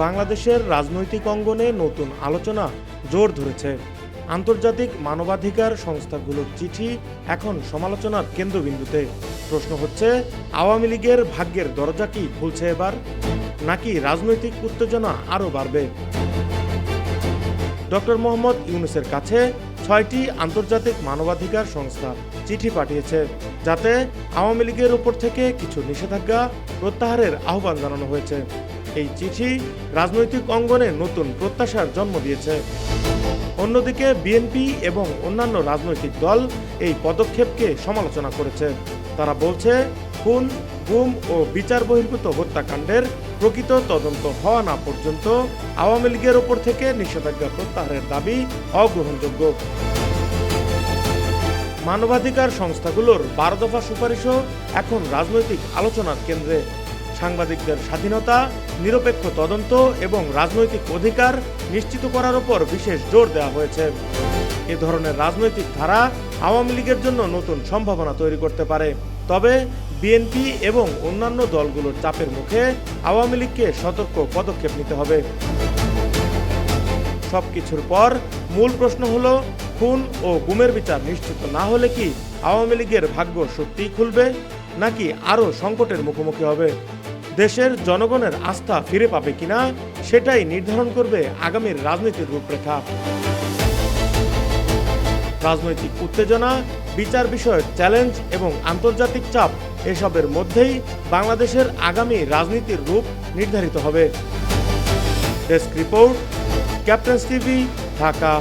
বাংলাদেশের রাজনৈতিক অঙ্গনে নতুন আলোচনা জোর ধরেছে। আন্তর্জাতিক মানবাধিকার সংস্থাগুলোর চিঠি এখন সমালোচনার কেন্দ্রবিন্দুতে। প্রশ্ন হচ্ছে, আওয়ামী লীগের ভাগ্যের দরজা কি খুলছে এবার, নাকি রাজনৈতিক উত্তেজনা আরও বাড়বে? ডক্টর মোহাম্মদ ইউনূসের কাছে ৬টি আন্তর্জাতিক মানবাধিকার সংস্থা চিঠি পাঠিয়েছে, যাতে আওয়ামী লীগের উপর থেকে কিছু নিষেধাজ্ঞা প্রত্যাহারের আহ্বান জানানো হয়েছে। এই চিঠি রাজনৈতিক অঙ্গনে নতুন প্রত্যাশার জন্ম দিয়েছে। অন্যদিকে বিএনপি এবং অন্যান্য রাজনৈতিক দল এই পদক্ষেপকে সমালোচনা করেছে। তারা বলছে, খুন, গুম ও বিচার বহির্ভূত হত্যাকাণ্ডের প্রকৃত তদন্ত হওয়া না পর্যন্ত আওয়ামী লীগের ওপর থেকে নিষেধাজ্ঞা প্রত্যাহারের দাবি অগ্রহণযোগ্য। মানবাধিকার সংস্থাগুলোর ১২ দফা সুপারিশও এখন রাজনৈতিক আলোচনার কেন্দ্রে। সাংবাদিকদের স্বাধীনতা, নিরপেক্ষ তদন্ত এবং রাজনৈতিক অধিকার নিশ্চিত করার উপর বিশেষ জোর দেওয়া হয়েছে। এ ধরনের রাজনৈতিক ধারা আওয়ামী লীগের জন্য নতুন সম্ভাবনা তৈরি করতে পারে। তবে বিএনপি এবং অন্যান্য দলগুলোর চাপের মুখে আওয়ামী লীগকে সতর্ক পদক্ষেপ নিতে হবে। সবকিছুর পর মূল প্রশ্ন হলো, খুন ও গুমের বিচার নিশ্চিত না হলে কি আওয়ামী লীগের ভাগ্য সত্যিই খুলবে, নাকি আরও সংকটের মুখোমুখি হবে? দেশের জনগণের আস্থা ফিরে পাবে কিনা, সেটাই নির্ধারণ করবে আগামীর রাজনীতির রূপরেখা। রাজনৈতিক উত্তেজনা, বিচার বিষয়ক চ্যালেঞ্জ এবং আন্তর্জাতিক চাপ, এসবের মধ্যেই বাংলাদেশের আগামী রাজনীতির রূপ নির্ধারিত হবে। Desk report, captain's TV, Dhaka.